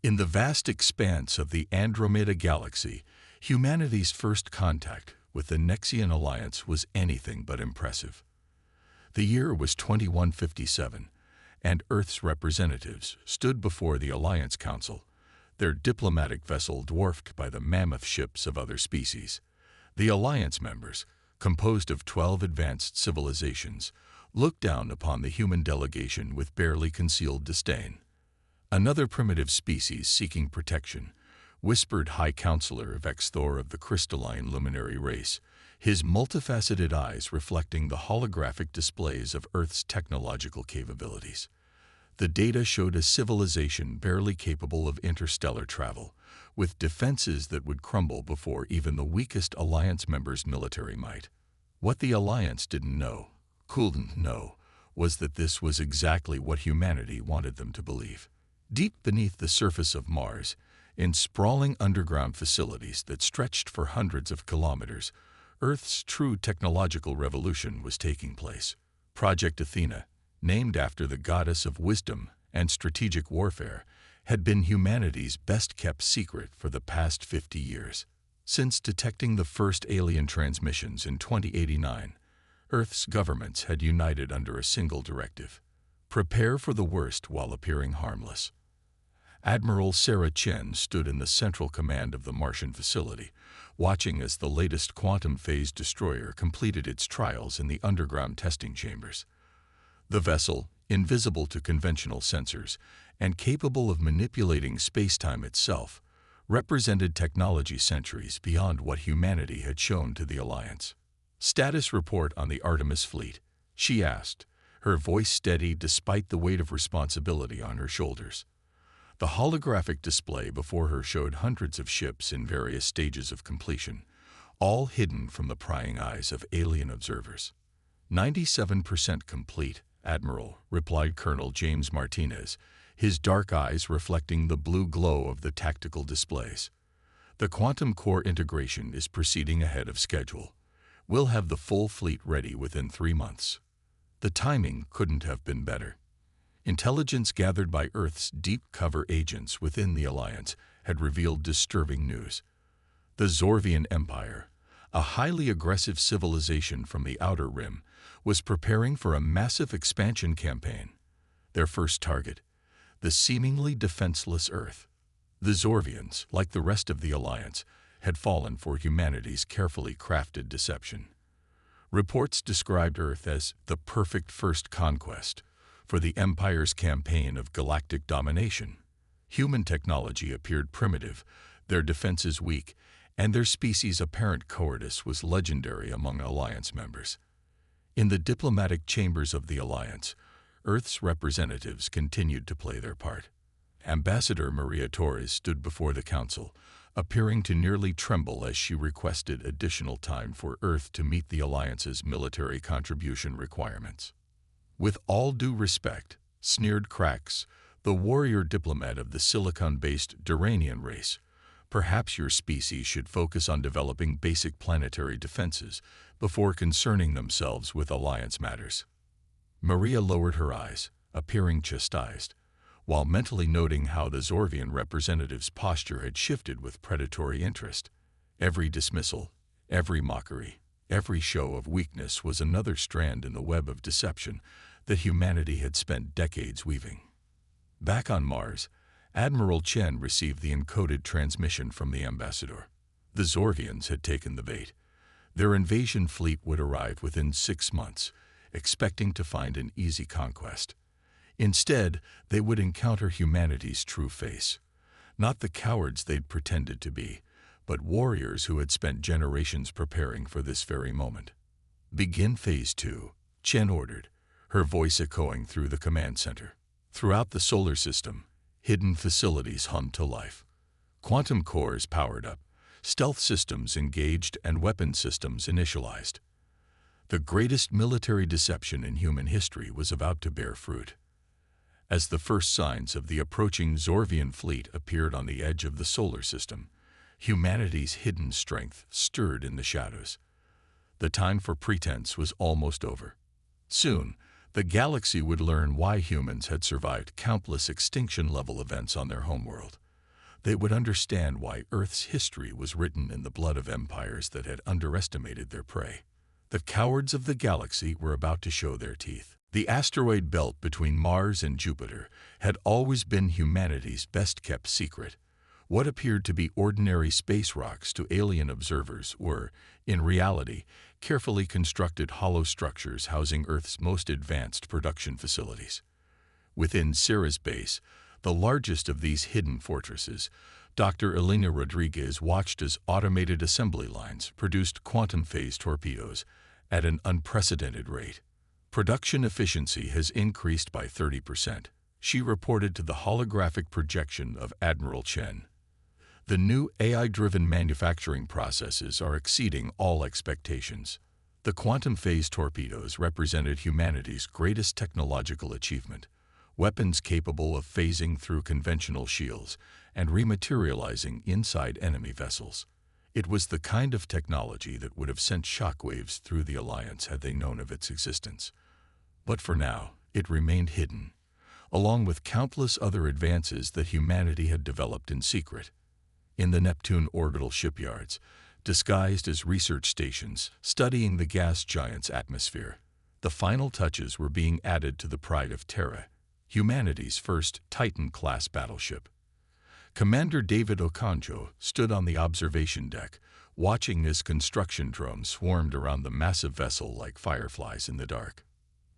In the vast expanse of the Andromeda Galaxy, humanity's first contact with the Nexian Alliance was anything but impressive. The year was 2157, and Earth's representatives stood before the Alliance Council, their diplomatic vessel dwarfed by the mammoth ships of other species. The Alliance members, composed of 12 advanced civilizations, looked down upon the human delegation with barely concealed disdain. "Another primitive species seeking protection," whispered High Counselor Vexthor of the crystalline luminary race, his multifaceted eyes reflecting the holographic displays of Earth's technological capabilities. The data showed a civilization barely capable of interstellar travel, with defenses that would crumble before even the weakest Alliance members' military might. What the Alliance couldn't know, was that this was exactly what humanity wanted them to believe. Deep beneath the surface of Mars, in sprawling underground facilities that stretched for hundreds of kilometers, Earth's true technological revolution was taking place. Project Athena, named after the goddess of wisdom and strategic warfare, had been humanity's best-kept secret for the past 50 years. Since detecting the first alien transmissions in 2089, Earth's governments had united under a single directive: prepare for the worst while appearing harmless. Admiral Sarah Chen stood in the central command of the Martian facility, watching as the latest quantum-phase destroyer completed its trials in the underground testing chambers. The vessel, invisible to conventional sensors and capable of manipulating space-time itself, represented technology centuries beyond what humanity had shown to the Alliance. "Status report on the Artemis fleet," she asked, her voice steady despite the weight of responsibility on her shoulders. The holographic display before her showed hundreds of ships in various stages of completion, all hidden from the prying eyes of alien observers. 97% complete, Admiral," replied Colonel James Martinez, his dark eyes reflecting the blue glow of the tactical displays. "The quantum core integration is proceeding ahead of schedule. We'll have the full fleet ready within 3 months." The timing couldn't have been better. Intelligence gathered by Earth's deep cover agents within the Alliance had revealed disturbing news. The Zorvian Empire, a highly aggressive civilization from the Outer Rim, was preparing for a massive expansion campaign. Their first target, the seemingly defenseless Earth. The Zorvians, like the rest of the Alliance, had fallen for humanity's carefully crafted deception. Reports described Earth as the perfect first conquest for the Empire's campaign of galactic domination. Human technology appeared primitive, their defenses weak, and their species' apparent cowardice was legendary among Alliance members. In the diplomatic chambers of the Alliance, Earth's representatives continued to play their part. Ambassador Maria Torres stood before the Council, appearing to nearly tremble as she requested additional time for Earth to meet the Alliance's military contribution requirements. "With all due respect," sneered Krax, the warrior diplomat of the silicon-based Duranian race, "perhaps your species should focus on developing basic planetary defenses before concerning themselves with Alliance matters." Maria lowered her eyes, appearing chastised, while mentally noting how the Zorvian representative's posture had shifted with predatory interest. Every dismissal, every mockery, every show of weakness was another strand in the web of deception that humanity had spent decades weaving. Back on Mars, Admiral Chen received the encoded transmission from the ambassador. The Zorvians had taken the bait. Their invasion fleet would arrive within 6 months, expecting to find an easy conquest. Instead, they would encounter humanity's true face. Not the cowards they'd pretended to be, but warriors who had spent generations preparing for this very moment. "Begin Phase 2, Chen ordered, her voice echoing through the command center. Throughout the solar system, hidden facilities hummed to life. Quantum cores powered up, stealth systems engaged, and weapon systems initialized. The greatest military deception in human history was about to bear fruit. As the first signs of the approaching Zorvian fleet appeared on the edge of the solar system, humanity's hidden strength stirred in the shadows. The time for pretense was almost over. Soon, the galaxy would learn why humans had survived countless extinction-level events on their homeworld. They would understand why Earth's history was written in the blood of empires that had underestimated their prey. The cowards of the galaxy were about to show their teeth. The asteroid belt between Mars and Jupiter had always been humanity's best-kept secret. What appeared to be ordinary space rocks to alien observers were, in reality, carefully constructed hollow structures housing Earth's most advanced production facilities. Within Ceres base, the largest of these hidden fortresses, Dr. Elena Rodriguez watched as automated assembly lines produced quantum-phase torpedoes at an unprecedented rate. Production efficiency has increased by 30%, she reported to the holographic projection of Admiral Chen. The new AI-driven manufacturing processes are exceeding all expectations. The quantum-phase torpedoes represented humanity's greatest technological achievement, weapons capable of phasing through conventional shields and rematerializing inside enemy vessels. It was the kind of technology that would have sent shockwaves through the Alliance had they known of its existence. But for now, it remained hidden, along with countless other advances that humanity had developed in secret. In the Neptune orbital shipyards, disguised as research stations studying the gas giant's atmosphere, the final touches were being added to the Pride of Terra, humanity's first Titan-class battleship. Commander David Okonjo stood on the observation deck, watching as construction drones swarmed around the massive vessel like fireflies in the dark.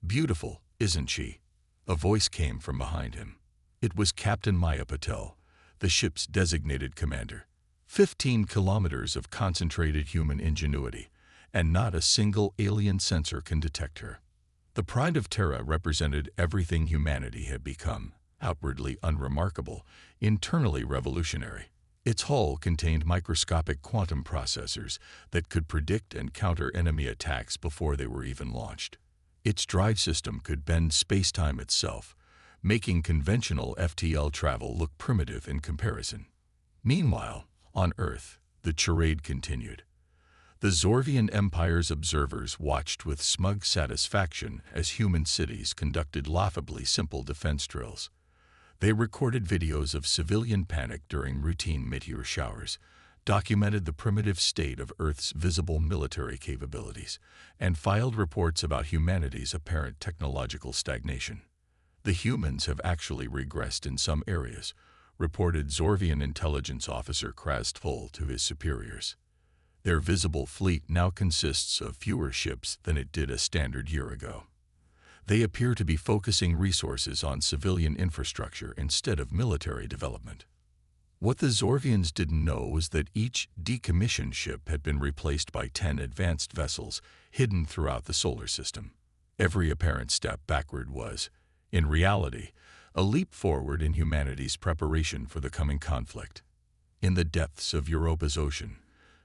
"Beautiful, isn't she?" A voice came from behind him. It was Captain Maya Patel, the ship's designated commander. 15 kilometers of concentrated human ingenuity, and not a single alien sensor can detect her. The Pride of Terra represented everything humanity had become: outwardly unremarkable, internally revolutionary. Its hull contained microscopic quantum processors that could predict and counter enemy attacks before they were even launched. Its drive system could bend space-time itself, making conventional FTL travel look primitive in comparison. Meanwhile, on Earth, the charade continued. The Zorvian Empire's observers watched with smug satisfaction as human cities conducted laughably simple defense drills. They recorded videos of civilian panic during routine meteor showers, documented the primitive state of Earth's visible military capabilities, and filed reports about humanity's apparent technological stagnation. "The humans have actually regressed in some areas," reported Zorvian intelligence officer Krastvul to his superiors. "Their visible fleet now consists of fewer ships than it did a standard year ago. They appear to be focusing resources on civilian infrastructure instead of military development." What the Zorvians didn't know was that each decommissioned ship had been replaced by 10 advanced vessels hidden throughout the solar system. Every apparent step backward was, in reality, a leap forward in humanity's preparation for the coming conflict. In the depths of Europa's ocean,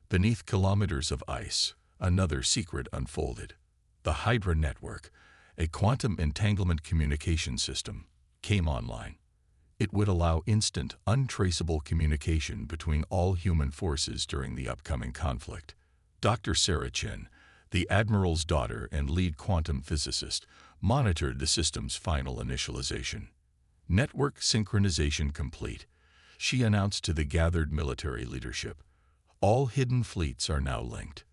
beneath kilometers of ice, another secret unfolded. The Hydra network, a quantum entanglement communication system, came online. It would allow instant, untraceable communication between all human forces during the upcoming conflict. Dr. Sarah Chin, the Admiral's daughter and lead quantum physicist, monitored the system's final initialization. "Network synchronization complete," she announced to the gathered military leadership. "All hidden fleets are now linked.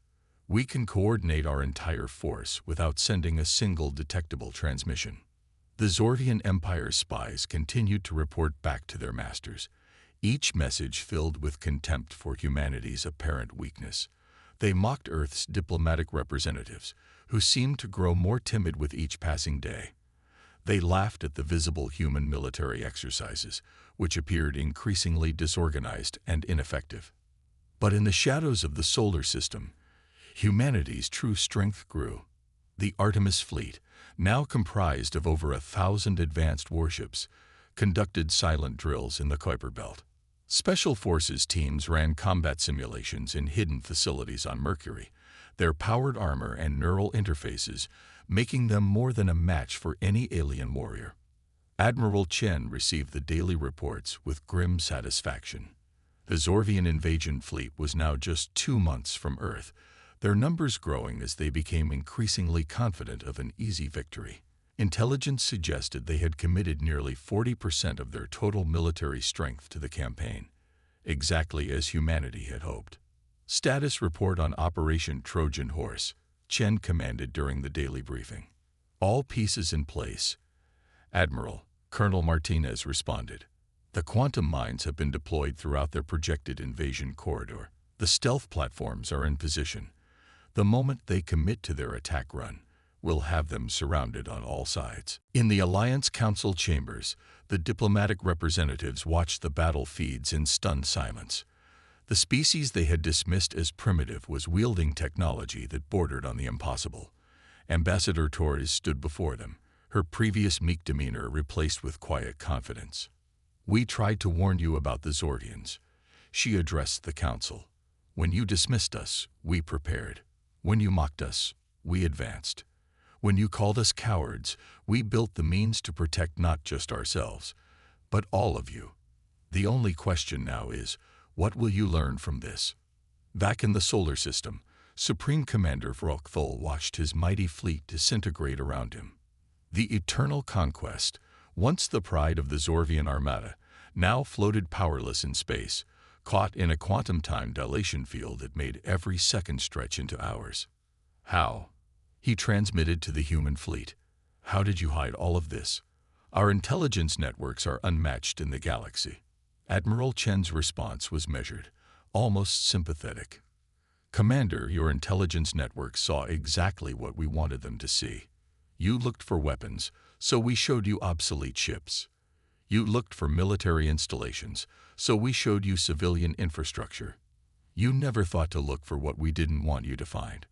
We can coordinate our entire force without sending a single detectable transmission." The Zorvian Empire spies continued to report back to their masters, each message filled with contempt for humanity's apparent weakness. They mocked Earth's diplomatic representatives, who seemed to grow more timid with each passing day. They laughed at the visible human military exercises, which appeared increasingly disorganized and ineffective. But in the shadows of the solar system, humanity's true strength grew. The Artemis fleet, now comprised of over 1,000 advanced warships, conducted silent drills in the Kuiper Belt. Special forces teams ran combat simulations in hidden facilities on Mercury, their powered armor and neural interfaces making them more than a match for any alien warrior. Admiral Chen received the daily reports with grim satisfaction. The Zorvian invasion fleet was now just 2 months from Earth, their numbers growing as they became increasingly confident of an easy victory. Intelligence suggested they had committed nearly 40% of their total military strength to the campaign. exactly as humanity had hoped. Status report on Operation Trojan Horse, Chen commanded during the daily briefing. All pieces in place. Admiral, Colonel Martinez responded. The quantum mines have been deployed throughout their projected invasion corridor. The stealth platforms are in position. The moment they commit to their attack run, we'll have them surrounded on all sides. In the Alliance Council chambers, the diplomatic representatives watched the battle feeds in stunned silence. The species they had dismissed as primitive was wielding technology that bordered on the impossible. Ambassador Torres stood before them, her previous meek demeanor replaced with quiet confidence. "We tried to warn you about the Zorvians," she addressed the council. "When you dismissed us, we prepared. When you mocked us, we advanced. When you called us cowards, we built the means to protect not just ourselves, but all of you. The only question now is, what will you learn from this?" Back in the solar system, Supreme Commander Vrokthol watched his mighty fleet disintegrate around him. The eternal conquest, once the pride of the Zorvian Armada, now floated powerless in space, caught in a quantum time dilation field that made every second stretch into hours. "How?" he transmitted to the human fleet. "How did you hide all of this? Our intelligence networks are unmatched in the galaxy." Admiral Chen's response was measured, almost sympathetic. "Commander, your intelligence networks saw exactly what we wanted them to see. You looked for weapons, so we showed you obsolete ships. You looked for military installations, so we showed you civilian infrastructure. You never thought to look for what we didn't want you to find."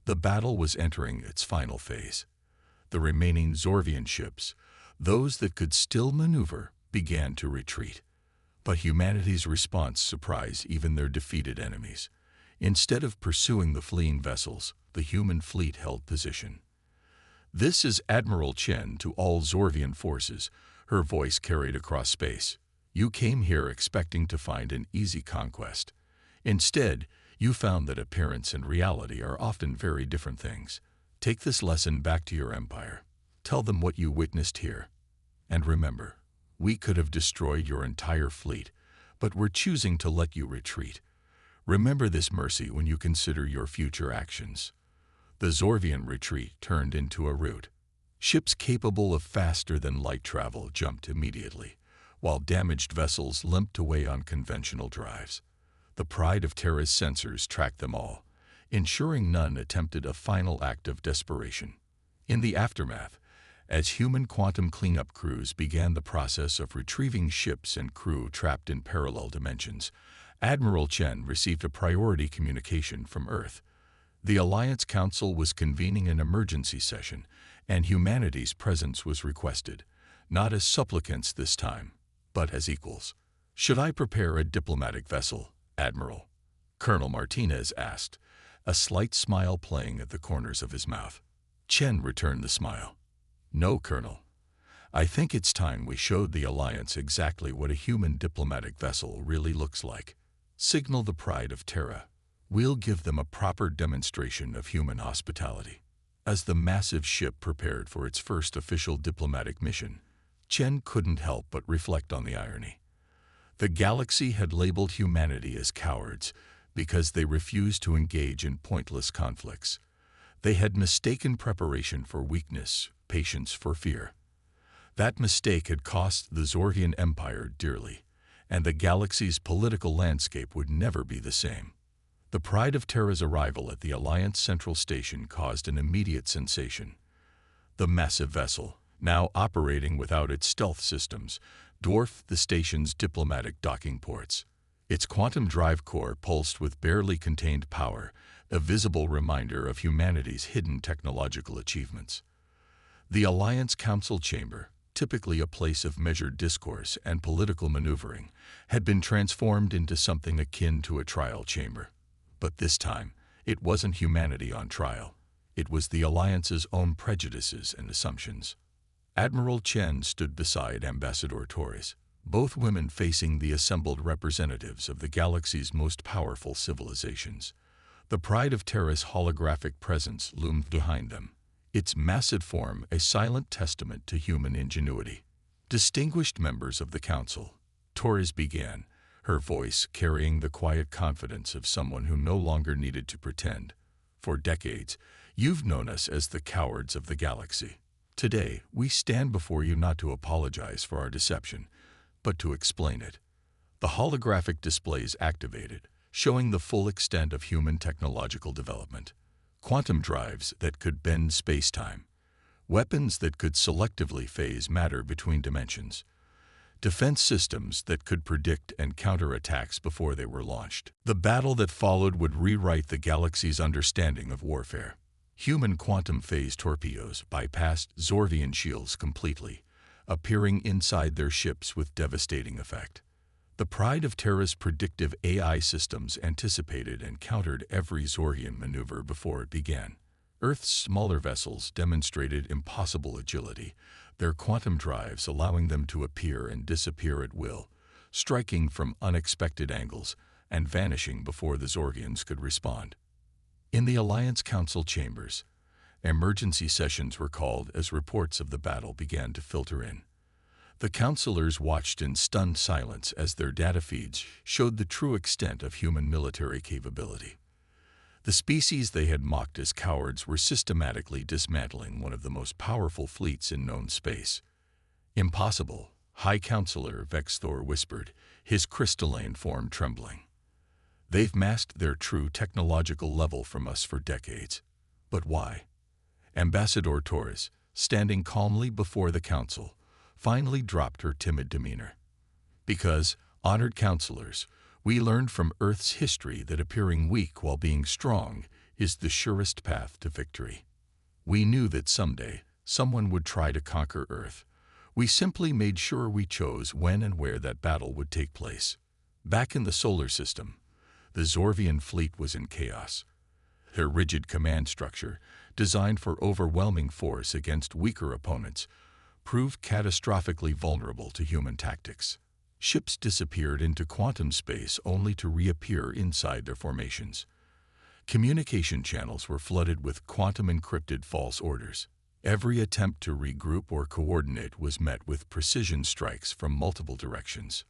The battle was entering its final phase. The remaining Zorvian ships, those that could still maneuver, began to retreat. But humanity's response surprised even their defeated enemies. Instead of pursuing the fleeing vessels, the human fleet held position. "This is Admiral Chen to all Zorvian forces," her voice carried across space. "You came here expecting to find an easy conquest. Instead, you found that appearance and reality are often very different things. Take this lesson back to your empire. Tell them what you witnessed here. And remember, we could have destroyed your entire fleet, but we're choosing to let you retreat. Remember this mercy when you consider your future actions." The Zorvian retreat turned into a rout. Ships capable of faster-than-light travel jumped immediately, while damaged vessels limped away on conventional drives. The pride of Terra's sensors tracked them all, ensuring none attempted a final act of desperation. In the aftermath, as human quantum cleanup crews began the process of retrieving ships and crew trapped in parallel dimensions, Admiral Chen received a priority communication from Earth. The Alliance Council was convening an emergency session, and humanity's presence was requested, not as supplicants this time, but as equals. "Should I prepare a diplomatic vessel, Admiral?" Colonel Martinez asked, a slight smile playing at the corners of his mouth. Chen returned the smile. "No, Colonel. I think it's time we showed the Alliance exactly what a human diplomatic vessel really looks like. Signal the pride of Terra. We'll give them a proper demonstration of human hospitality." As the massive ship prepared for its first official diplomatic mission, Chen couldn't help but reflect on the irony. The galaxy had labeled humanity as cowards because they refused to engage in pointless conflicts. They had mistaken preparation for weakness, patience for fear. That mistake had cost the Zorvian Empire dearly, and the galaxy's political landscape would never be the same. The pride of Terra's arrival at the Alliance Central Station caused an immediate sensation. The massive vessel, now operating without its stealth systems, dwarfed the station's diplomatic docking ports. Its quantum drive core pulsed with barely contained power, a visible reminder of humanity's hidden technological achievements. The Alliance Council chamber, typically a place of measured discourse and political maneuvering, had been transformed into something akin to a trial chamber. But this time, it wasn't humanity on trial. It was the Alliance's own prejudices and assumptions. Admiral Chen stood beside Ambassador Torres, both women facing the assembled representatives of the galaxy's most powerful civilizations. The pride of Terra's holographic presence loomed behind them, its massive form a silent testament to human ingenuity. "Distinguished members of the Council," Torres began, her voice carrying the quiet confidence of someone who no longer needed to pretend. For decades, you've known us as the cowards of the galaxy. Today, we stand before you not to apologize for our deception, but to explain it. The holographic displays activated, showing the full extent of human technological development. Quantum drives that could bend space-time. Weapons that could selectively phase matter between dimensions. Defense systems that could predict and counter attacks before they were launched. The battle that followed would rewrite the galaxy's understanding of warfare. Human quantum phase torpedoes bypassed Zorvian shields completely, appearing inside their ships with devastating effect. The pride of Terra's predictive AI systems anticipated and countered every Zorvian maneuver before it began. Earth's smaller vessels demonstrated impossible agility, their quantum drives allowing them to appear and disappear at will, striking from unexpected angles and vanishing before the Zorvians could respond. In the Alliance Council chambers, emergency sessions were called as reports of the battle began to filter in. The counselors watched in stunned silence as their data feeds showed the true extent of human military capability. The species they had mocked as cowards were systematically dismantling one of the most powerful fleets in known space. "Impossible," High Counselor Vexthor whispered, his crystalline form trembling. "They've masked their true technological level from us for decades. But why?" Ambassador Torres, standing calmly before the council, finally dropped her timid demeanor. "Because, honored counselors, we learned from Earth's history that appearing weak while being strong is the surest path to victory. We knew that someday someone would try to conquer Earth. We simply made sure we chose when and where that battle would take place." Back in the solar system, the Zorvian fleet was in chaos. Their rigid command structure, designed for overwhelming force against weaker opponents, proved catastrophically vulnerable to human tactics. Ships disappeared into quantum space only to reappear inside their formations. Communication channels were flooded with quantum-encrypted false orders. Every attempt to regroup or coordinate was met with precision strikes from multiple directions.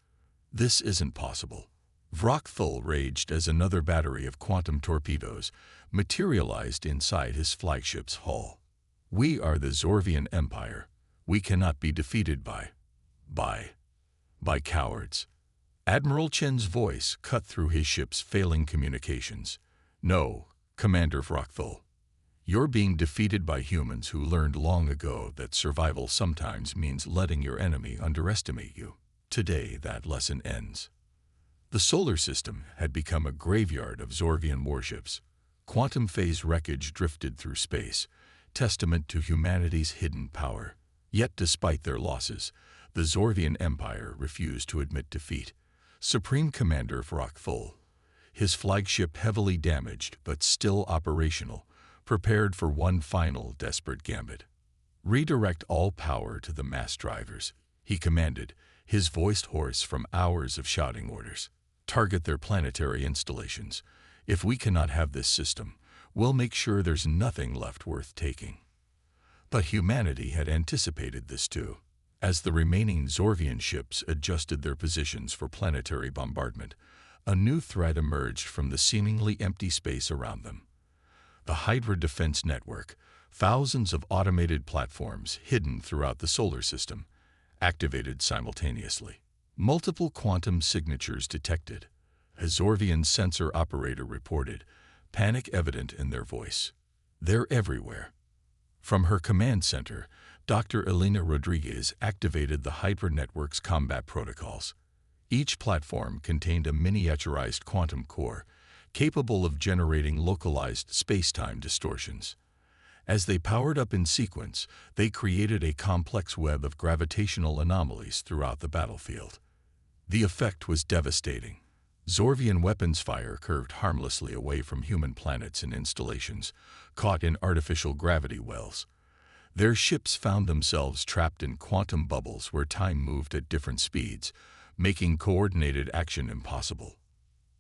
"This isn't possible." Vrokthul raged as another battery of quantum torpedoes materialized inside his flagship's hull. "We are the Zorvian Empire. We cannot be defeated by cowards." Admiral Chen's voice cut through his ship's failing communications. "No, Commander Vrokthul. You're being defeated by humans who learned long ago that survival sometimes means letting your enemy underestimate you. Today, that lesson ends." The solar system had become a graveyard of Zorvian warships. Quantum phase wreckage drifted through space, testament to humanity's hidden power. Yet despite their losses, the Zorvian Empire refused to admit defeat. Supreme Commander Vrokthul, his flagship heavily damaged but still operational, prepared for one final desperate gambit. "Redirect all power to the mass drivers," he commanded, his voice hoarse from hours of shouting orders. "Target their planetary installations. If we cannot have this system, we'll make sure there's nothing left worth taking." But humanity had anticipated this too. As the remaining Zorvian ships adjusted their positions for planetary bombardment, a new threat emerged from the seemingly empty space around them. The Hydra Defense Network, thousands of automated platforms hidden throughout the solar system, activated simultaneously. Multiple quantum signatures detected. A Zorvian sensor operator reported, panic evident in their voice. "They're everywhere." From her command center, Dr. Elena Rodriguez activated the Hydra Network's combat protocols. Each platform contained a miniaturized quantum core, capable of generating localized space-time distortions. As they powered up in sequence, they created a complex web of gravitational anomalies throughout the battlefield. The effect was devastating. Zorvian weapons fire curved harmlessly away from human planets and installations, caught in artificial gravity wells. Their ships found themselves trapped in quantum bubbles where time moved at different speeds, making coordinated action impossible.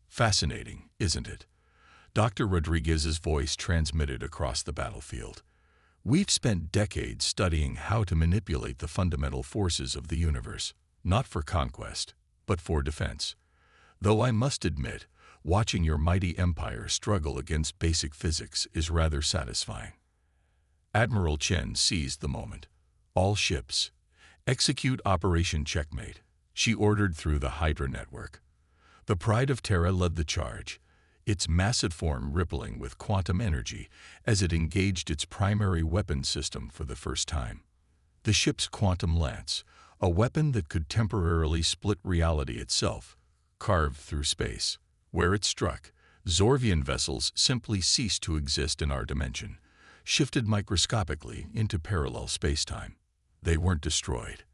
"Fascinating, isn't it?" Dr. Rodriguez's voice transmitted across the battlefield. "We've spent decades studying how to manipulate the fundamental forces of the universe, not for conquest, but for defense. Though I must admit, watching your mighty empire struggle against basic physics is rather satisfying. Admiral Chen seized the moment. All ships, execute Operation Checkmate, she ordered through the Hydra network. The Pride of Terra led the charge, its massive form rippling with quantum energy as it engaged its primary weapon system for the first time. The ship's quantum lance, a weapon that could temporarily split reality itself, carved through space. Where it struck, Zorvian vessels simply ceased to exist in our dimension, shifted microscopically into parallel spacetime. They weren't destroyed.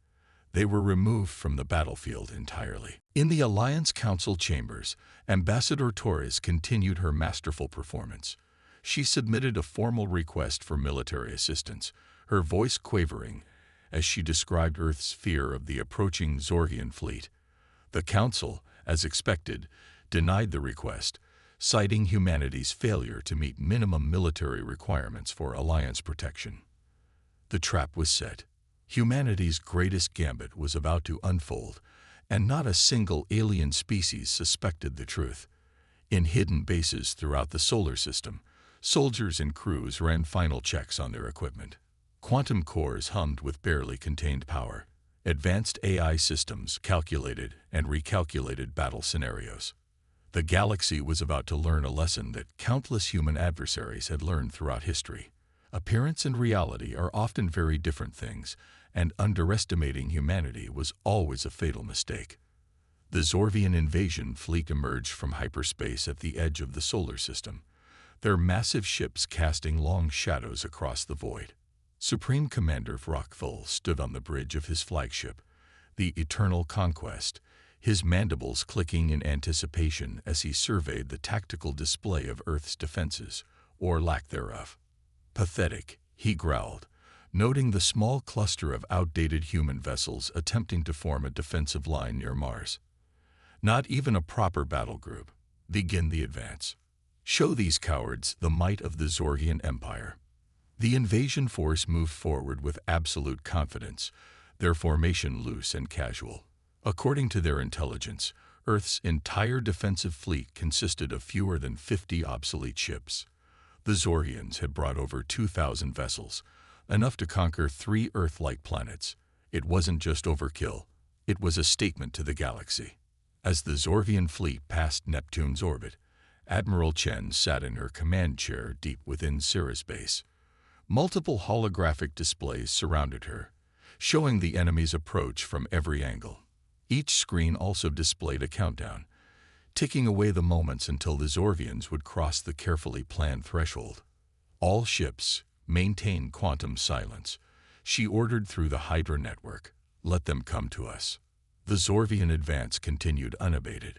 They were removed from the battlefield entirely. In the Alliance Council chambers, Ambassador Torres continued her masterful performance. She submitted a formal request for military assistance, her voice quavering as she described Earth's fear of the approaching Zorvian fleet. The Council, as expected, denied the request, citing humanity's failure to meet minimum military requirements for Alliance protection. The trap was set. Humanity's greatest gambit was about to unfold, and not a single alien species suspected the truth. In hidden bases throughout the solar system, soldiers and crews ran final checks on their equipment. Quantum cores hummed with barely contained power. Advanced AI systems calculated and recalculated battle scenarios. The galaxy was about to learn a lesson that countless human adversaries had learned throughout history. Appearance and reality are often very different things, and underestimating humanity was always a fatal mistake. The Zorvian invasion fleet emerged from hyperspace at the edge of the solar system, their massive ships casting long shadows across the void. Supreme Commander Vrockthul stood on the bridge of his flagship, the Eternal Conquest, his mandibles clicking in anticipation as he surveyed the tactical display of Earth's defenses, or lack thereof. Pathetic, he growled, noting the small cluster of outdated human vessels attempting to form a defensive line near Mars. Not even a proper battle group. Begin the advance. Show these cowards the might of the Zorvian Empire. The invasion force moved forward with absolute confidence, their formation loose and casual. According to their intelligence, Earth's entire defensive fleet consisted of fewer than 50 obsolete ships. The Zorvians had brought over 2,000 vessels, enough to conquer 3 Earth-like planets. It wasn't just overkill, it was a statement to the galaxy. As the Zorvian fleet passed Neptune's orbit, Admiral Chen sat in her command chair deep within Ceres base. Multiple holographic displays surrounded her, showing the enemy's approach from every angle. Each screen also displayed a countdown, ticking away the moments until the Zorvians would cross the carefully planned threshold. All ships, maintain quantum silence, she ordered through the Hydra network. Let them come to us. The Zorvian advance continued unabated.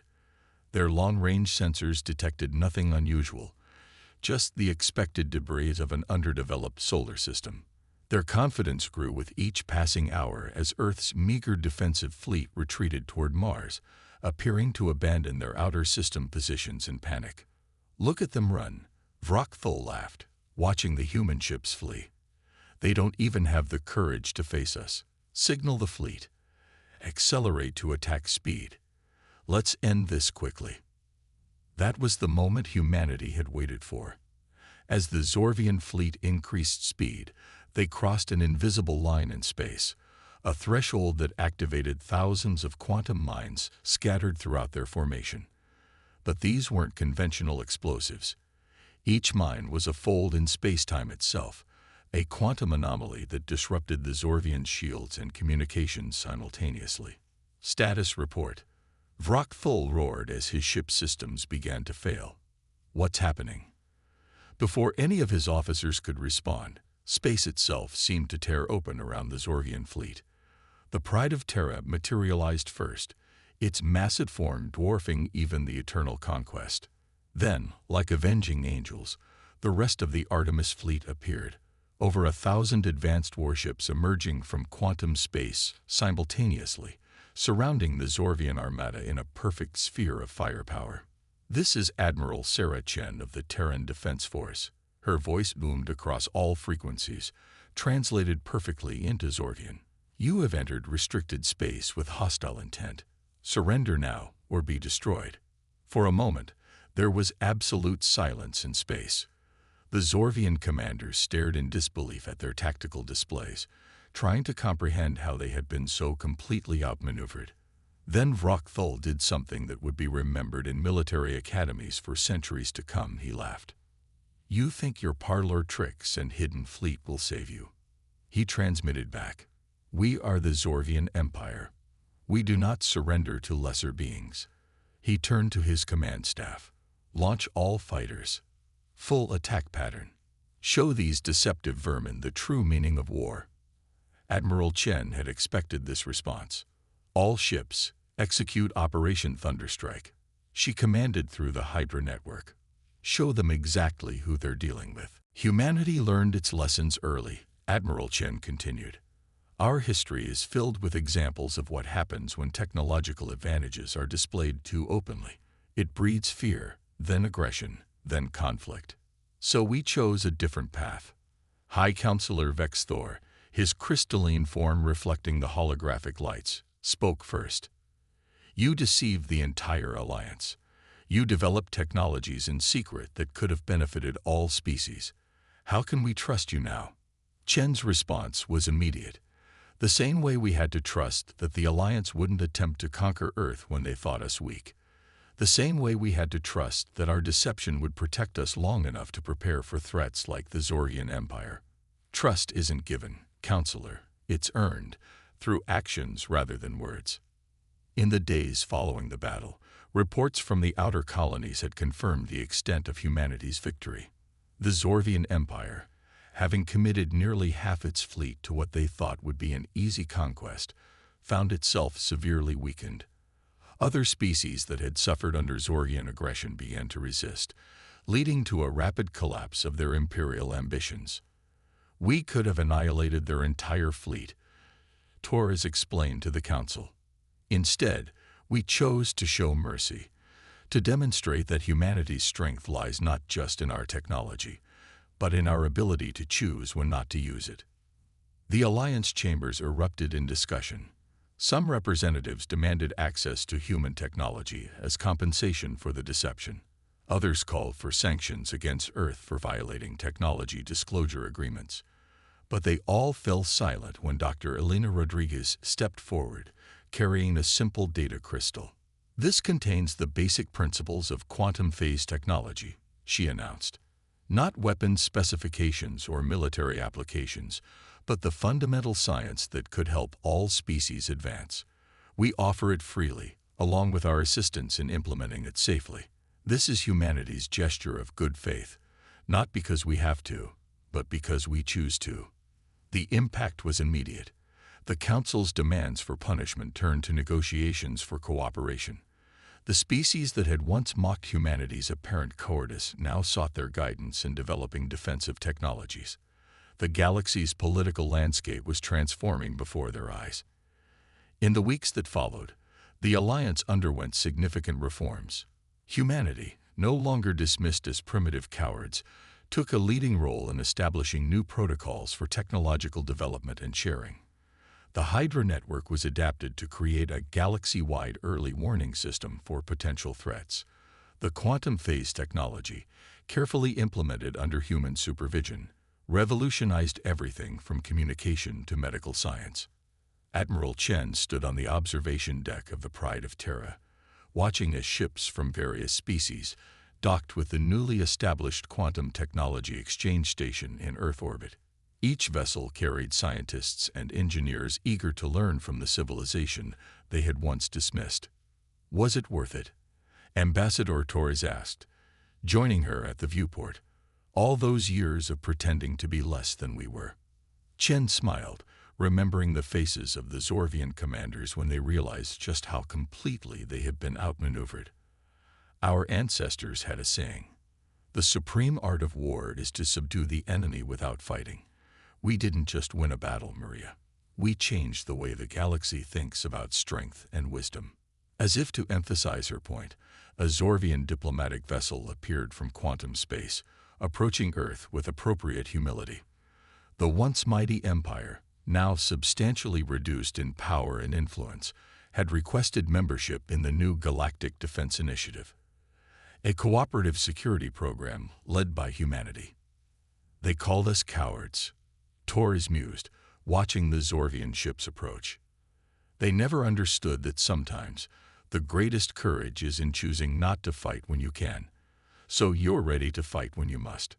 Their long-range sensors detected nothing unusual, just the expected debris of an underdeveloped solar system. Their confidence grew with each passing hour as Earth's meager defensive fleet retreated toward Mars, appearing to abandon their outer system positions in panic. Look at them run, Vrockthul laughed, watching the human ships flee. They don't even have the courage to face us. Signal the fleet. Accelerate to attack speed. Let's end this quickly. That was the moment humanity had waited for. As the Zorvian fleet increased speed, they crossed an invisible line in space, a threshold that activated thousands of quantum mines scattered throughout their formation. But these weren't conventional explosives. Each mine was a fold in spacetime itself, a quantum anomaly that disrupted the Zorvian shields and communications simultaneously. Status report. Vrockthul roared as his ship's systems began to fail. What's happening? Before any of his officers could respond, space itself seemed to tear open around the Zorvian fleet. The Pride of Terra materialized first, its massive form dwarfing even the Eternal Conquest. Then, like avenging angels, the rest of the Artemis fleet appeared, over 1,000 advanced warships emerging from quantum space simultaneously, surrounding the Zorvian armada in a perfect sphere of firepower. This is Admiral Sarah Chen of the Terran Defense Force. Her voice boomed across all frequencies, translated perfectly into Zorvian. You have entered restricted space with hostile intent. Surrender now, or be destroyed. For a moment, there was absolute silence in space. The Zorvian commanders stared in disbelief at their tactical displays, trying to comprehend how they had been so completely outmaneuvered. Then Vrockthul did something that would be remembered in military academies for centuries to come, he laughed. "You think your parlor tricks and hidden fleet will save you?" He transmitted back. "We are the Zorvian Empire. We do not surrender to lesser beings." He turned to his command staff. "Launch all fighters. Full attack pattern. Show these deceptive vermin the true meaning of war." Admiral Chen had expected this response. "All ships, execute Operation Thunderstrike." She commanded through the Hydra network. "Show them exactly who they're dealing with." Humanity learned its lessons early, Admiral Chen continued. "Our history is filled with examples of what happens when technological advantages are displayed too openly. It breeds fear, then aggression, then conflict. So we chose a different path." High Counselor Vex Thor, his crystalline form reflecting the holographic lights, spoke first. "You deceived the entire alliance. You developed technologies in secret that could have benefited all species. How can we trust you now?" Chen's response was immediate. "The same way we had to trust that the alliance wouldn't attempt to conquer Earth when they thought us weak. The same way we had to trust that our deception would protect us long enough to prepare for threats like the Zorvian Empire. Trust isn't given, Counselor. It's earned, through actions rather than words." In the days following the battle, reports from the outer colonies had confirmed the extent of humanity's victory. The Zorvian Empire, having committed nearly half its fleet to what they thought would be an easy conquest, found itself severely weakened. Other species that had suffered under Zorvian aggression began to resist, leading to a rapid collapse of their imperial ambitions. "We could have annihilated their entire fleet," Torres explained to the Council. "Instead, we chose to show mercy, to demonstrate that humanity's strength lies not just in our technology, but in our ability to choose when not to use it." The Alliance chambers erupted in discussion. Some representatives demanded access to human technology as compensation for the deception. Others called for sanctions against Earth for violating technology disclosure agreements. But they all fell silent when Dr. Elena Rodriguez stepped forward, carrying a simple data crystal. "This contains the basic principles of quantum phase technology," she announced. "Not weapons specifications or military applications, but the fundamental science that could help all species advance. We offer it freely, along with our assistance in implementing it safely. This is humanity's gesture of good faith, not because we have to, but because we choose to." The impact was immediate. The Council's demands for punishment turned to negotiations for cooperation. The species that had once mocked humanity's apparent cowardice now sought their guidance in developing defensive technologies. The galaxy's political landscape was transforming before their eyes. In the weeks that followed, the Alliance underwent significant reforms. Humanity, no longer dismissed as primitive cowards, took a leading role in establishing new protocols for technological development and sharing. The Hydra network was adapted to create a galaxy-wide early warning system for potential threats. The quantum phase technology, carefully implemented under human supervision, revolutionized everything from communication to medical science. Admiral Chen stood on the observation deck of the Pride of Terra, watching as ships from various species docked with the newly established Quantum Technology Exchange Station in Earth orbit. Each vessel carried scientists and engineers eager to learn from the civilization they had once dismissed. "Was it worth it?" Ambassador Torres asked, joining her at the viewport. "All those years of pretending to be less than we were?" Chen smiled, remembering the faces of the Zorvian commanders when they realized just how completely they had been outmaneuvered. "Our ancestors had a saying. The supreme art of war is to subdue the enemy without fighting. We didn't just win a battle, Maria. We changed the way the galaxy thinks about strength and wisdom." As if to emphasize her point, a Zorvian diplomatic vessel appeared from quantum space, approaching Earth with appropriate humility. The once mighty empire, now substantially reduced in power and influence, had requested membership in the new Galactic Defense Initiative, a cooperative security program led by humanity. They called us cowards, Torres mused, watching the Zorvian ships approach. They never understood that sometimes the greatest courage is in choosing not to fight when you can, so you're ready to fight when you must.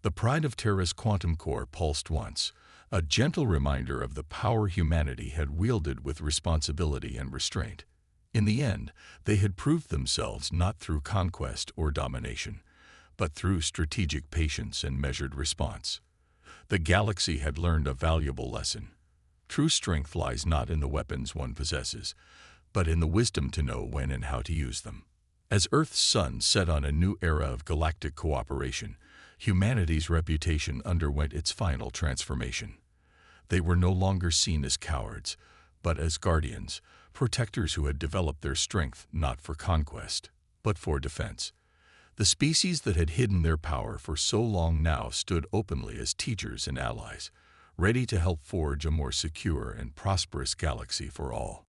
The pride of Terra's quantum core pulsed once, a gentle reminder of the power humanity had wielded with responsibility and restraint. In the end, they had proved themselves not through conquest or domination, but through strategic patience and measured response. The galaxy had learned a valuable lesson. True strength lies not in the weapons one possesses, but in the wisdom to know when and how to use them. As Earth's sun set on a new era of galactic cooperation, humanity's reputation underwent its final transformation. They were no longer seen as cowards, but as guardians, protectors who had developed their strength not for conquest, but for defense. The species that had hidden their power for so long now stood openly as teachers and allies, ready to help forge a more secure and prosperous galaxy for all.